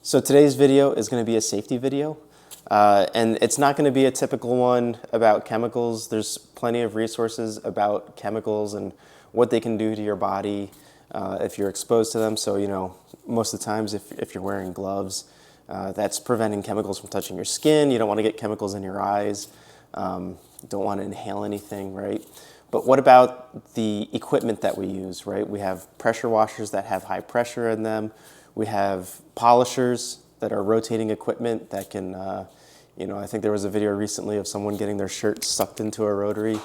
So today's video is going to be a safety video, and it's not going to be a typical one about chemicals. There's plenty of resources about chemicals and what they can do to your body if you're exposed to them. So, you know, most of the times if you're wearing gloves, that's preventing chemicals from touching your skin. You don't want to get chemicals in your eyes. You don't want to inhale anything, right? But what about the equipment that we use, right? We have pressure washers that have high pressure in them. We have polishers that are rotating equipment that can, I think there was a video recently of someone getting their shirt sucked into a rotary,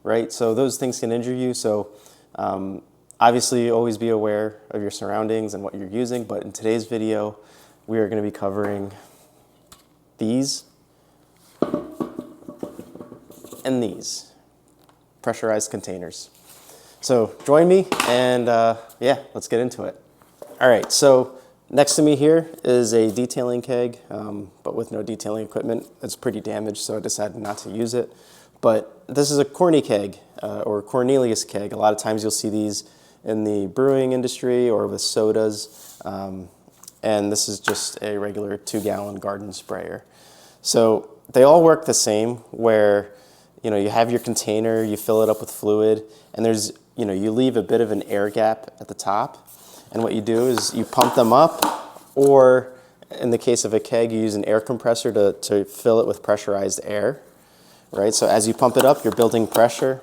right? So those things can injure you. So obviously always be aware of your surroundings and what you're using. But in today's video, we are going to be covering these and these pressurized containers. So join me and yeah, let's get into it. All right, so next to me here is a detailing keg, but with no detailing equipment. It's pretty damaged, so I decided not to use it. But this is a Corny keg, or Cornelius keg. A lot of times you'll see these in the brewing industry or with sodas. And this is just a regular 2-gallon garden sprayer. So they all work the same, where you have your container, you fill it up with fluid, and there's, you leave a bit of an air gap at the top. And what you do is you pump them up, or in the case of a keg, you use an air compressor to fill it with pressurized air, right? So as you pump it up, you're building pressure.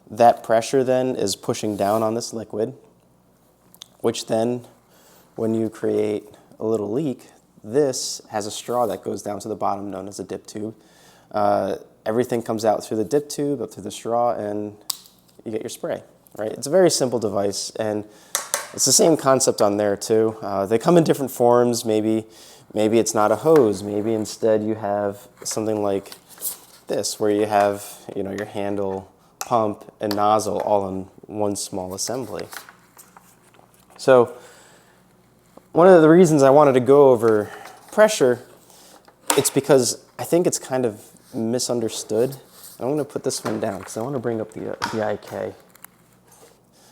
That pressure then is pushing down on this liquid, which then, when you create a little leak, this has a straw that goes down to the bottom, known as a dip tube. Everything comes out through the dip tube, up through the straw, and you get your spray, right? It's a very simple device, and it's the same concept on there too. They come in different forms. Maybe it's not a hose. Maybe instead you have something like this, where you have your handle, pump, and nozzle all in one small assembly. So one of the reasons I wanted to go over pressure, it's because I think it's kind of misunderstood. I'm going to put this one down because I want to bring up the IK.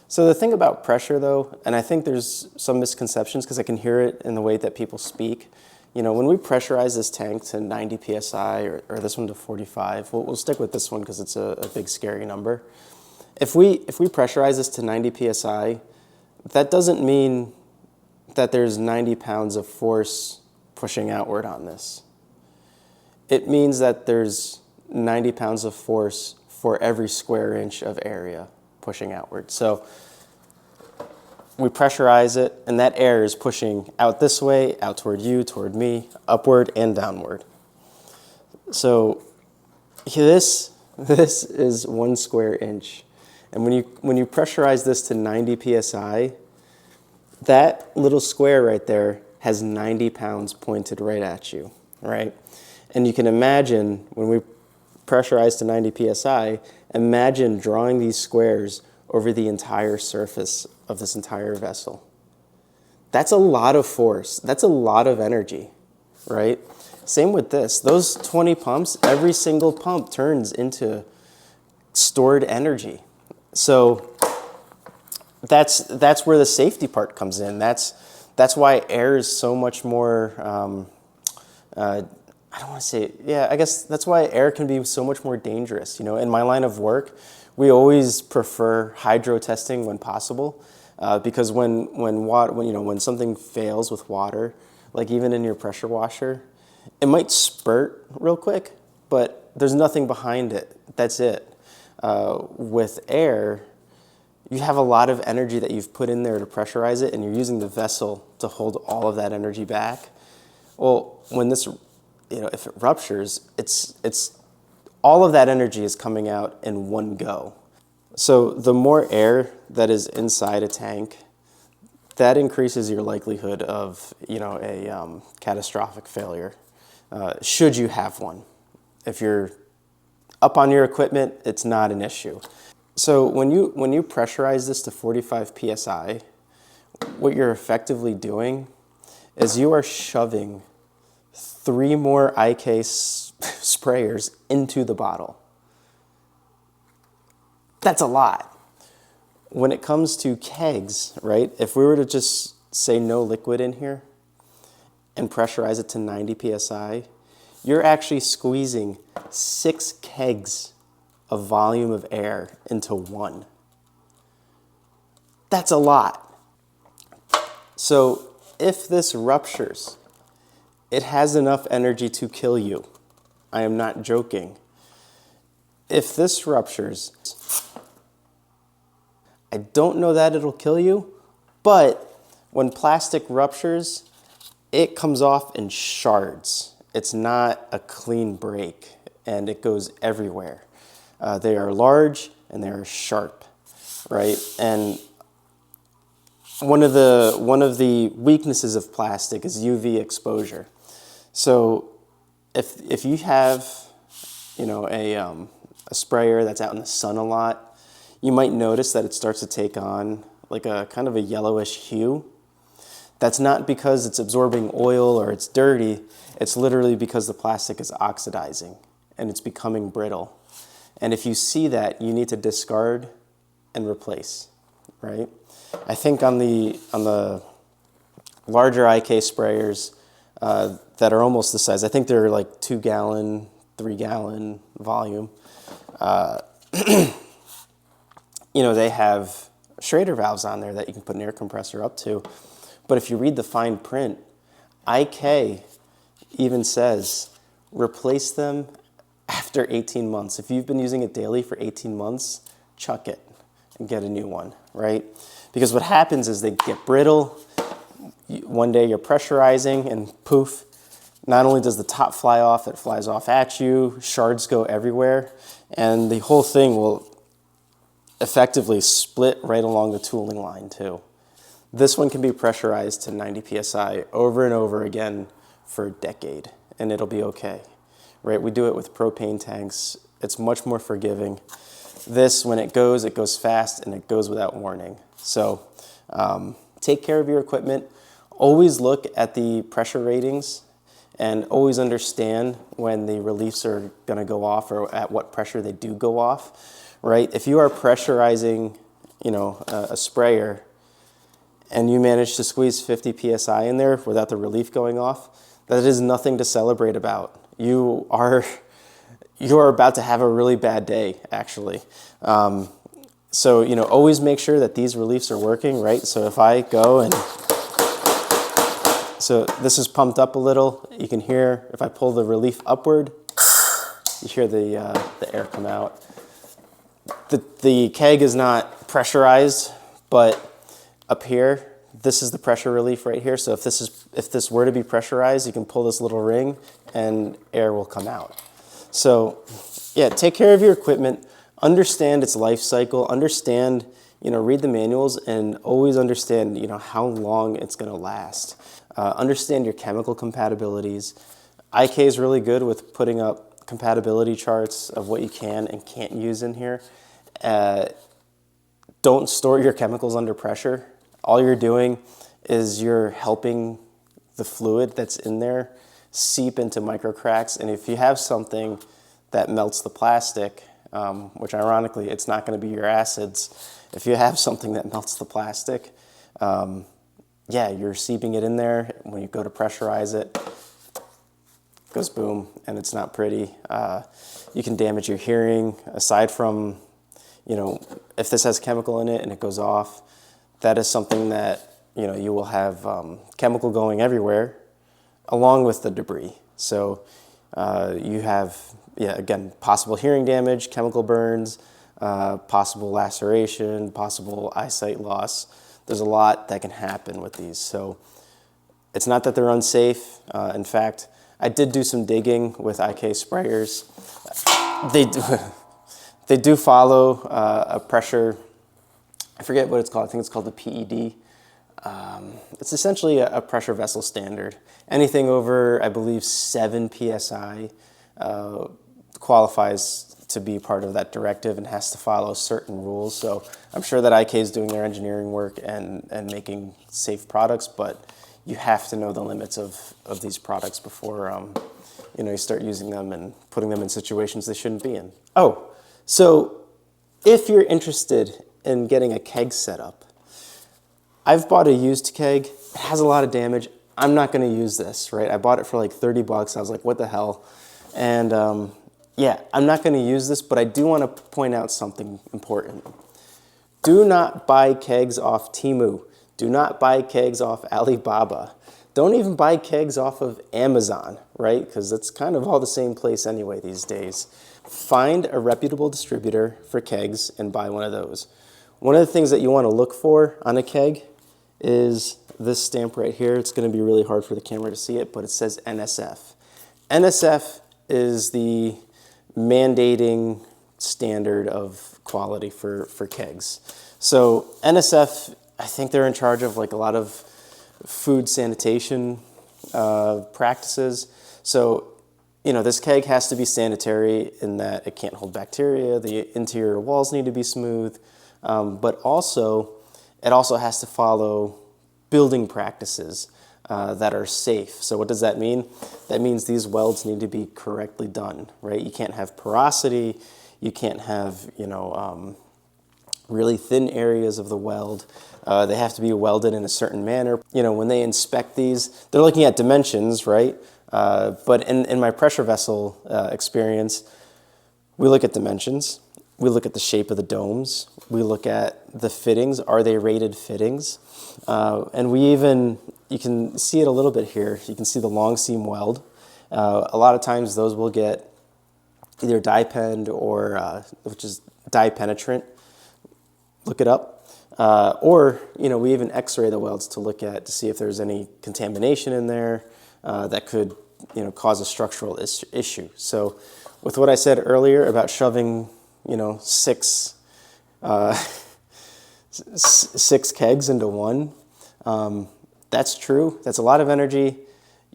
So the thing about pressure, though, and I think there's some misconceptions because I can hear it in the way that people speak. When we pressurize this tank to 90 psi or this one to 45, we'll stick with this one because it's a big scary number. If we pressurize this to 90 psi, that doesn't mean that there's 90 pounds of force pushing outward on this. It means that there's 90 pounds of force for every square inch of area pushing outward. So we pressurize it, and that air is pushing out this way, out toward you, toward me, upward and downward. So this is 1 square inch. And when you pressurize this to 90 psi, that little square right there has 90 pounds pointed right at you, right? And you can imagine, when we pressurize to 90 psi, imagine drawing these squares over the entire surface of this entire vessel. That's a lot of force. That's a lot of energy, right? Same with this. Those 20 pumps, every single pump turns into stored energy. So that's where the safety part comes in. That's why air is so much more, I don't want to say, yeah, I guess that's why air can be so much more dangerous. In my line of work, we always prefer hydro testing when possible, because when something fails with water, like even in your pressure washer, it might spurt real quick, but there's nothing behind it. That's it. With air, you have a lot of energy that you've put in there to pressurize it, and you're using the vessel to hold all of that energy back. Well, when this, if it ruptures, it's all of that energy is coming out in one go. So the more air that is inside a tank, that increases your likelihood of a catastrophic failure, should you have one. If you're up on your equipment, it's not an issue. So when you pressurize this to 45 psi, what you're effectively doing is you are shoving 3 more IK sprayers into the bottle. That's a lot. When it comes to kegs, right, if we were to just say no liquid in here, and pressurize it to 90 psi, you're actually squeezing 6 kegs of volume of air into one. That's a lot. So if this ruptures, it has enough energy to kill you. I am not joking. If this ruptures, I don't know that it'll kill you, but when plastic ruptures, it comes off in shards. It's not a clean break, and it goes everywhere. They are large and they are sharp, right? And one of the weaknesses of plastic is UV exposure. So if you have, you know, a sprayer that's out in the sun a lot, you might notice that it starts to take on like a kind of a yellowish hue. That's not because it's absorbing oil or it's dirty. It's literally because the plastic is oxidizing and it's becoming brittle. And if you see that, you need to discard and replace, right? I think on the larger IK sprayers that are almost the size, I think they're like 2 gallon, 3 gallon volume. You know, they have Schrader valves on there that you can put an air compressor up to. But if you read the fine print, IK even says replace them after 18 months. If you've been using it daily for 18 months, chuck it and get a new one, right? Because what happens is they get brittle. One day you're pressurizing and poof, not only does the top fly off, it flies off at you, shards go everywhere, and the whole thing will effectively split right along the tooling line too. This one can be pressurized to 90 psi over and over again for a decade, and it'll be okay, right? We do it with propane tanks. It's much more forgiving. This, when it goes fast and it goes without warning. So take care of your equipment. Always look at the pressure ratings and always understand when the reliefs are gonna go off or at what pressure they do go off, right? If you are pressurizing, you know, a sprayer and you manage to squeeze 50 psi in there without the relief going off, that is nothing to celebrate about. You are about to have a really bad day, actually. So, you know, always make sure that these reliefs are working, right? So if I go and, so this is pumped up a little, you can hear, if I pull the relief upward, you hear the air come out. The keg is not pressurized, but up here, this is the pressure relief right here. So if this were to be pressurized, you can pull this little ring and air will come out. So yeah, take care of your equipment, understand its life cycle, understand, you know, read the manuals and always understand, you know, how long it's gonna last. Understand your chemical compatibilities. IK is really good with putting up compatibility charts of what you can and can't use in here. Don't store your chemicals under pressure. All you're doing is you're helping the fluid that's in there seep into micro cracks. And if you have something that melts the plastic, which ironically, it's not going to be your acids. If you have something that melts the plastic, yeah, you're seeping it in there. When you go to pressurize it, it goes boom, and it's not pretty. You can damage your hearing. Aside from, you know, if this has chemical in it and it goes off, that is something that, you know, you will have chemical going everywhere along with the debris. So you have, yeah, again, possible hearing damage, chemical burns, possible laceration, possible eyesight loss. There's a lot that can happen with these. So it's not that they're unsafe. In fact, I did do some digging with IK sprayers. They do follow a pressure, I forget what it's called. I think it's called the PED. It's essentially a pressure vessel standard. Anything over, I believe, 7 PSI qualifies to be part of that directive and has to follow certain rules. So I'm sure that IK is doing their engineering work and making safe products, but you have to know the limits of these products before you know, you start using them and putting them in situations they shouldn't be in. Oh, so if you're interested in getting a keg set up, I've bought a used keg. It has a lot of damage. I'm not going to use this, right? I bought it for like 30 bucks. I was like, what the hell? And yeah, I'm not going to use this, but I do want to point out something important. Do not buy kegs off Temu. Do not buy kegs off Alibaba. Don't even buy kegs off of Amazon, right? Because it's kind of all the same place anyway these days. Find a reputable distributor for kegs and buy one of those. One of the things that you want to look for on a keg is this stamp right here. It's going to be really hard for the camera to see it, but it says NSF. NSF is the mandating standard of quality for kegs. So NSF, I think they're in charge of like a lot of food sanitation practices. So, you know, this keg has to be sanitary in that it can't hold bacteria, the interior walls need to be smooth, but also, it also has to follow building practices that are safe. So what does that mean? That means these welds need to be correctly done, right? You can't have porosity, you can't have, you know, really thin areas of the weld. They have to be welded in a certain manner. You know, when they inspect these, they're looking at dimensions, right? But in my pressure vessel experience, we look at dimensions, we look at the shape of the domes, we look at the fittings, are they rated fittings? And we even, you can see it a little bit here, you can see the long seam weld. A lot of times those will get either die penned or, which is die penetrant, look it up. Or, you know, we even x-ray the welds to look at, to see if there's any contamination in there that could, you know, cause a structural issue. So with what I said earlier about shoving, you know, six kegs into one, that's true. That's a lot of energy.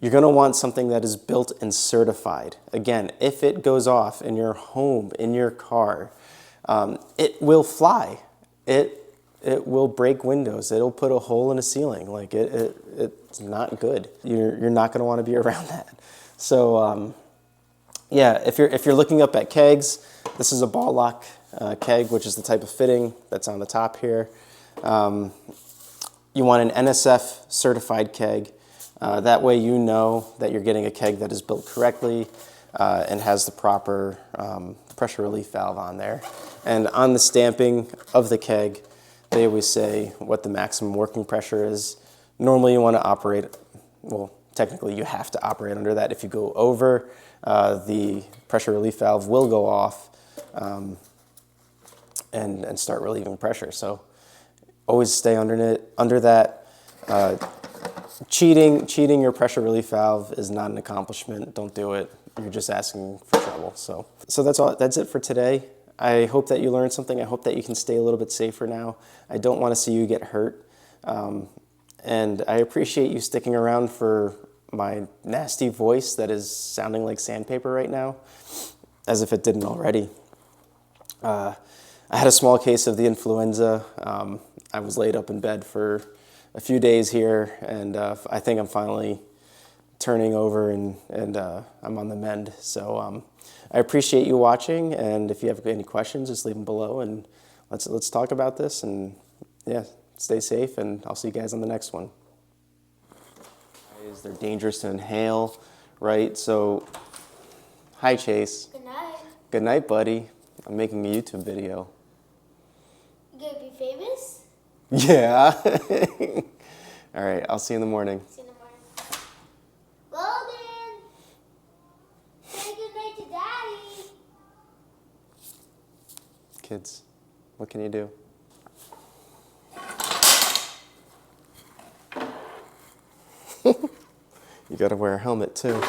You're going to want something that is built and certified. Again, if it goes off in your home, in your car, it will fly. It will break windows. It'll put a hole in a ceiling. Like it's not good. You're not going to want to be around that. So yeah, if you're looking up at kegs, this is a ball lock keg, which is the type of fitting that's on the top here. You want an NSF certified keg. That way you know that you're getting a keg that is built correctly and has the proper pressure relief valve on there. And on the stamping of the keg, they always say what the maximum working pressure is. Normally you want to operate, well, technically you have to operate under that. If you go over, the pressure relief valve will go off and start relieving pressure. So always stay under that. Cheating your pressure relief valve is not an accomplishment. Don't do it. You're just asking for trouble. So that's all. That's it for today. I hope that you learned something. I hope that you can stay a little bit safer now. I don't want to see you get hurt. And I appreciate you sticking around for my nasty voice that is sounding like sandpaper right now, as if it didn't already. I had a small case of the influenza. I was laid up in bed for a few days here, and I think I'm finally turning over and I'm on the mend. So I appreciate you watching, and if you have any questions, just leave them below, and let's talk about this, and yeah, stay safe, and I'll see you guys on the next one. They're dangerous to inhale, right? So, hi Chase. Good night. Good night, buddy. I'm making a YouTube video. You gonna be famous? Yeah. All right, I'll see you in the morning. See you in the morning. Logan! Say good night to Daddy. Kids, what can you do? You gotta wear a helmet too.